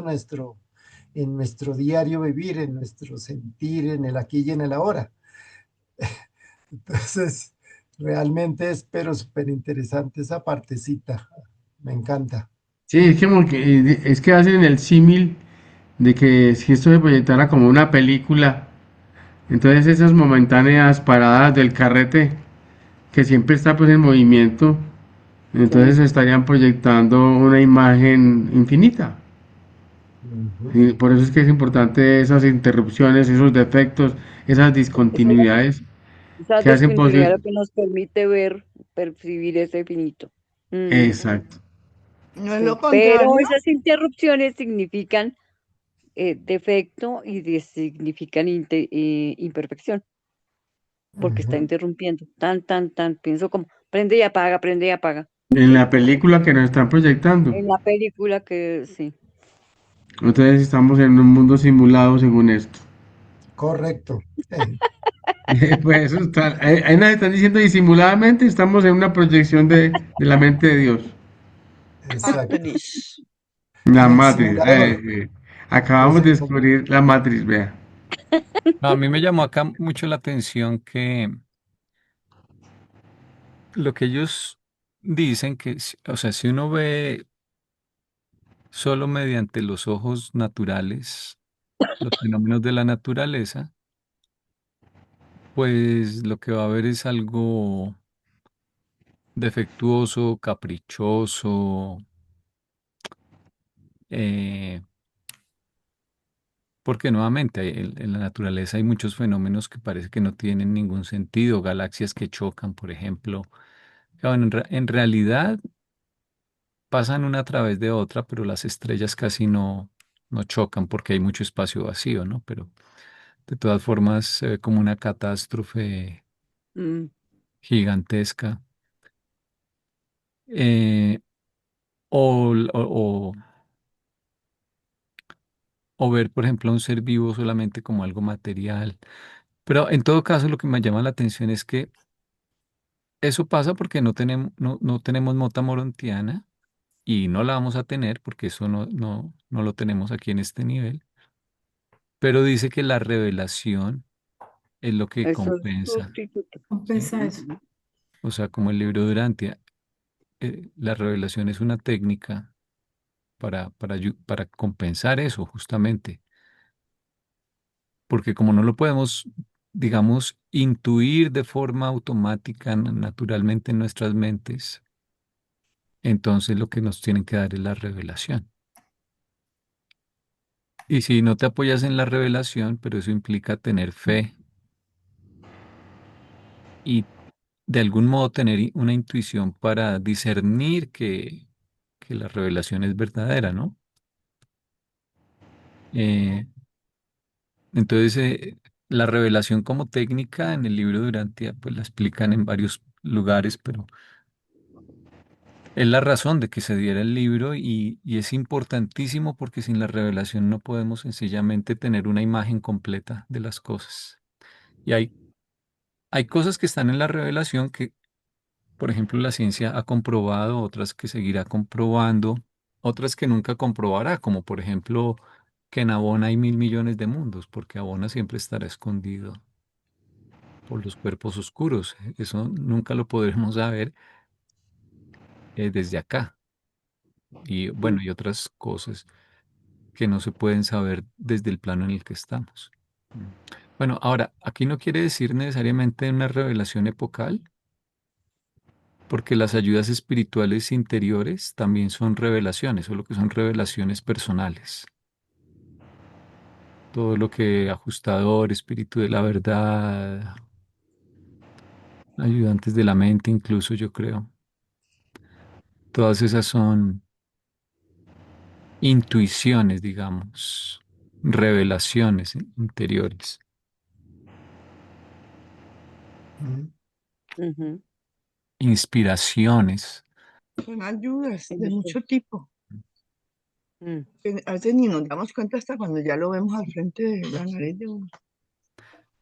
en nuestro diario vivir, en nuestro sentir, en el aquí y en el ahora. Entonces, realmente es, pero súper interesante esa partecita. Me encanta. Sí, es que, es que hacen el símil de que si esto se proyectara como una película, entonces esas momentáneas paradas del carrete, que siempre está pues en movimiento, entonces Sí. estarían proyectando una imagen infinita. Ujú. Y por eso es que es importante esas interrupciones, esos defectos, esas discontinuidades Esa que hacen discontinuidad es posible. lo que nos permite ver, percibir ese infinito. Mm, Exacto. ¿No es lo sí, pero contrario? esas interrupciones significan defecto y significan imperfección, porque está Ujú. interrumpiendo. Tan. Pienso como prende y apaga. En la película que nos están proyectando. En la película que sí. Entonces estamos en un mundo simulado según esto. Correcto. Pues eso está, ahí nos están diciendo disimuladamente estamos en una proyección de la mente de Dios. Exacto. Matriz. La En el matriz. simulador. Acabamos de Ese, descubrir la matriz, vea. No, a mí me llamó acá mucho la atención que lo que ellos dicen que, o sea, si uno ve solo mediante los ojos naturales los fenómenos de la naturaleza, pues lo que va a ver es algo defectuoso, caprichoso, eh, porque nuevamente en la naturaleza hay muchos fenómenos que parece que no tienen ningún sentido, galaxias que chocan, por ejemplo. Bueno, en realidad pasan una a través de otra, pero las estrellas casi no chocan porque hay mucho espacio vacío, ¿no? Pero de todas formas se ve como una catástrofe Mm, gigantesca. Eh, o, o, o ver, por ejemplo, a un ser vivo solamente como algo material. Pero en todo caso, lo que me llama la atención es que eso pasa porque no tenemos mota morontiana y no la vamos a tener porque eso no lo tenemos aquí en este nivel. Pero dice que la revelación es lo que eso es compensa, sustituto. ¿sí? Compensa eso. Ujú. O sea, como el libro de Urantia, la revelación es una técnica para compensar eso, justamente. Porque como no lo podemos, digamos, intuir de forma automática, naturalmente en nuestras mentes, entonces lo que nos tienen que dar es la revelación. Y si no te apoyas en la revelación, pero eso implica tener fe y de algún modo tener una intuición para discernir que la revelación es verdadera, ¿no? Eh, entonces, la revelación como técnica en el libro de Urantia, pues la explican en varios lugares, pero es la razón de que se diera el libro y es importantísimo porque sin la revelación no podemos sencillamente tener una imagen completa de las cosas. Y hay cosas que están en la revelación que, por ejemplo, la ciencia ha comprobado, otras que seguirá comprobando, otras que nunca comprobará, como por ejemplo que en Abona hay 1.000 millones de mundos, porque Abona siempre estará escondido por los cuerpos oscuros. Eso nunca lo podremos saber desde acá. Y bueno, Mm. y otras cosas que no se pueden saber desde el plano en el que estamos. Mm. Bueno, ahora, aquí no quiere decir necesariamente una revelación epocal, porque las ayudas espirituales interiores también son revelaciones, solo que son revelaciones personales. Todo lo que ajustador, espíritu de la verdad, ayudantes de la mente, incluso yo creo. Todas esas son intuiciones, digamos, revelaciones interiores, Mm. Ujú. inspiraciones. Son ayudas En de efecto. mucho tipo, Mm, que a veces ni nos damos cuenta hasta cuando ya lo vemos al frente de la nariz de uno.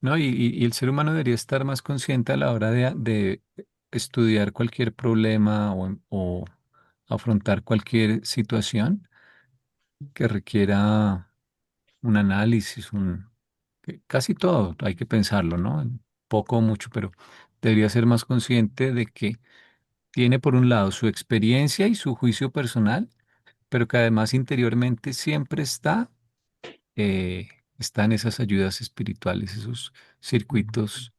¿No? Y el ser humano debería estar más consciente a la hora de estudiar cualquier problema o afrontar cualquier situación que requiera un análisis, que casi todo hay que pensarlo, ¿no? Poco o mucho, pero debería ser más consciente de que tiene por un lado su experiencia y su juicio personal, pero que además interiormente siempre eh, están esas ayudas espirituales, esos circuitos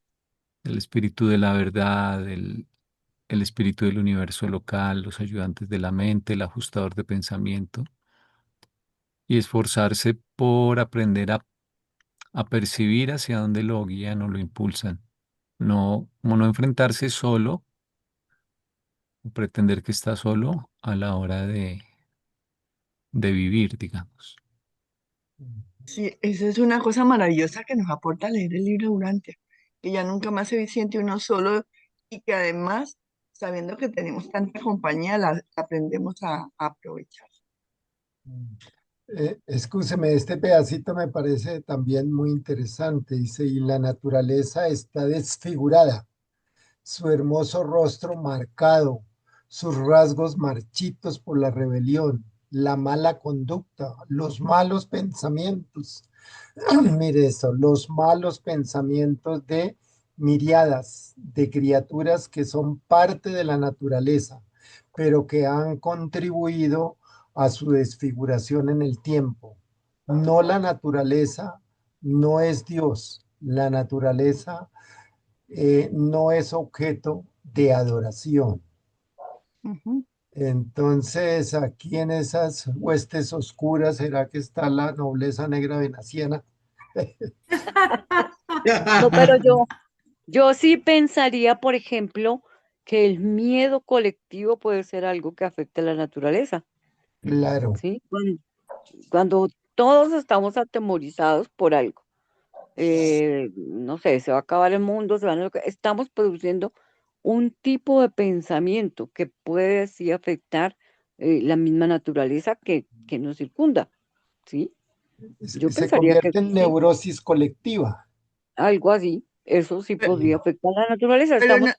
del espíritu de la verdad, el espíritu del universo local, los ayudantes de la mente, el ajustador de pensamiento, y esforzarse por aprender a percibir hacia dónde lo guían o lo impulsan. No, como no enfrentarse solo o pretender que está solo a la hora de vivir, digamos. Sí, esa es una cosa maravillosa que nos aporta leer el libro Durante, que ya nunca más se siente uno solo y que además, sabiendo que tenemos tanta compañía, la aprendemos a aprovechar. Excúseme, este pedacito me parece también muy interesante. Dice, y la naturaleza está desfigurada, su hermoso rostro marcado, sus rasgos marchitos por la rebelión, la mala conducta, los malos pensamientos. Mire eso, los malos pensamientos de miriadas de criaturas que son parte de la naturaleza, pero que han contribuido a su desfiguración en el tiempo. No la naturaleza, no es Dios. La naturaleza no es objeto de adoración. Ujú. Entonces, aquí en esas huestes oscuras, ¿será que está la nobleza negra veneciana? no, pero yo sí pensaría, por ejemplo, que el miedo colectivo puede ser algo que afecte a la naturaleza, Claro. ¿sí? Cuando todos estamos atemorizados por algo, no sé, se va a acabar el mundo, estamos produciendo un tipo de pensamiento que puede sí afectar la misma naturaleza que nos circunda, ¿sí? Yo Se pensaría que convierte eso en sí, neurosis colectiva. algo así, eso sí Pe- podría Sí. afectar a la naturaleza. Pero Estamos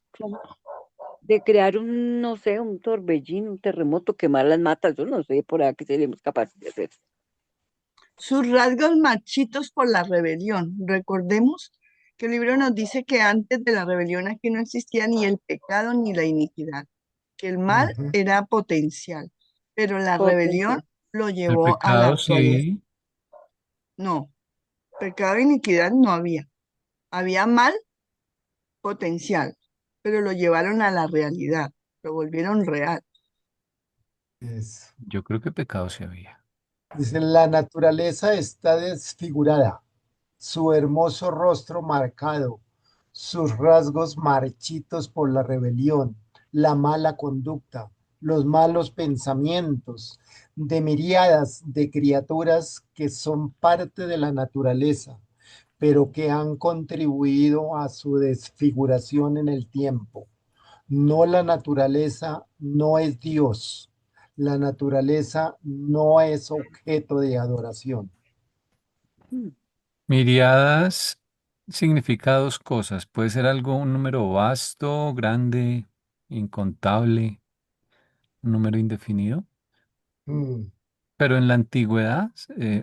de crear un, no sé, un torbellino, un terremoto, quemar las matas, yo no sé por ahí qué seríamos capaces de hacer. sus rasgos machitos por la rebelión. Recordemos que el libro nos dice que antes de la rebelión aquí no existía ni el pecado ni la iniquidad, que el mal Ujú. era potencial, pero la rebelión Potencial. lo El llevó a la pecado actualidad. sí, No, pecado e iniquidad no había. Había mal potencial, pero lo llevaron a la realidad, lo volvieron real. Es- yo creo que pecado sí había. Dice, la naturaleza está desfigurada, su hermoso rostro marcado, sus rasgos marchitos por la rebelión, la mala conducta, los malos pensamientos de miriadas de criaturas que son parte de la naturaleza, pero que han contribuido a su desfiguración en el tiempo. No, la naturaleza no es Dios. La naturaleza no es objeto de adoración. Mm. Miriadas significa dos cosas. Puede ser algo, un número vasto, grande, incontable, un número indefinido. Mm, Pero en la antigüedad,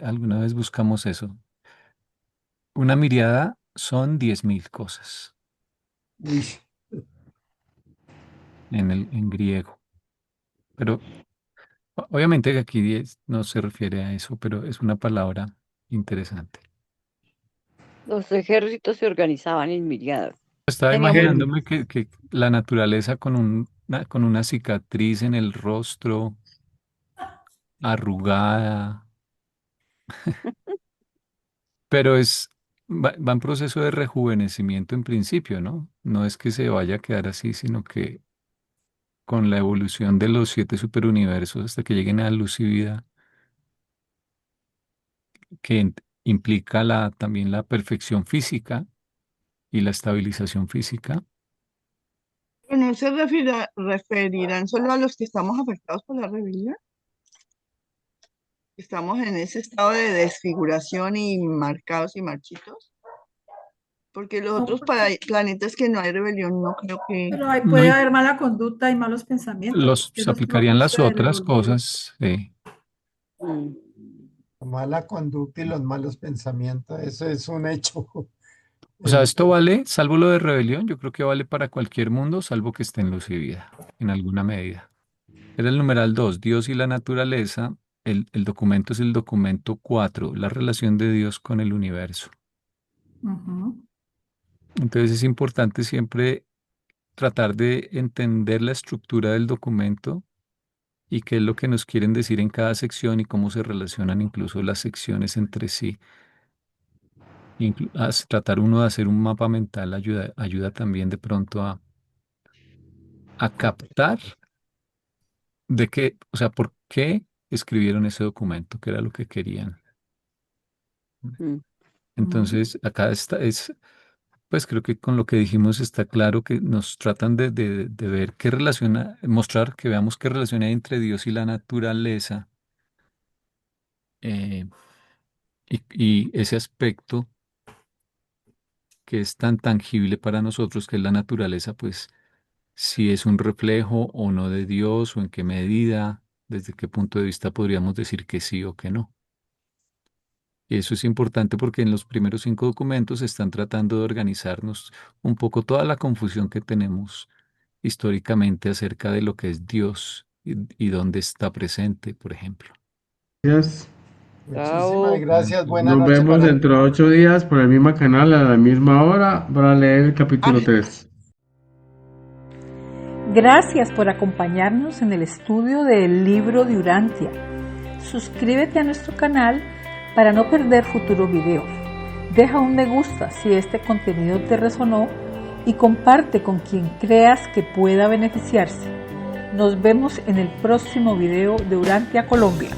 alguna vez buscamos eso. Una miriada son 10.000 cosas uy, en griego. Pero obviamente que aquí 10 no se refiere a eso, pero es una palabra interesante. Los ejércitos se organizaban en miriadas. Estaba Teníamos, gen- imaginándome que la naturaleza con un con una cicatriz en el rostro, arrugada, pero va en proceso de rejuvenecimiento en principio, ¿no? No es que se vaya a quedar así, sino que con la evolución de los 7 superuniversos hasta que lleguen a luz y vida, que implica también la perfección física y la estabilización física. Pero no se referirán solo a los que estamos afectados por la rebelión. Estamos en ese estado de desfiguración y marcados y marchitos. Porque los No, otros planetas que no hay rebelión, no creo que... pero ahí No, puede haber mala conducta y malos pensamientos, porque se eso es aplicarían las propio del otras orgullo. cosas. Mm. La mala conducta y los malos pensamientos, eso es un hecho. O sea, El- esto vale, salvo lo de rebelión, yo creo que vale para cualquier mundo, salvo que esté en luz y vida, en alguna medida. Era el numeral 2, Dios y la naturaleza. El documento es el documento 4, la relación de Dios con el universo. Ujú. Entonces es importante siempre tratar de entender la estructura del documento y qué es lo que nos quieren decir en cada sección y cómo se relacionan incluso las secciones entre sí. Tratar uno de hacer un mapa mental ayuda también de pronto a captar de qué, o sea, por qué escribieron ese documento, qué era lo que querían. Mm. Mm. Entonces, acá pues creo que con lo que dijimos está claro que nos tratan de ver qué relaciona, mostrar que veamos qué relación hay entre Dios y la naturaleza, eh, y ese aspecto que es tan tangible para nosotros, que es la naturaleza, pues si es un reflejo o no de Dios o en qué medida, desde qué punto de vista podríamos decir que sí o que no. Y eso es importante porque en los primeros 5 documentos están tratando de organizarnos un poco toda la confusión que tenemos históricamente acerca de lo que es Dios y dónde está presente, por ejemplo. Gracias. Muchísimas Chao. gracias. Buena Nos noche vemos para dentro de 8 días por el mismo canal a la misma hora para leer el capítulo Ah, 3. Gracias por acompañarnos en el estudio del libro de Urantia. Suscríbete a nuestro canal para no perder futuros videos. Deja un me gusta si este contenido te resonó y comparte con quien creas que pueda beneficiarse. Nos vemos en el próximo video de Urantia Colombia.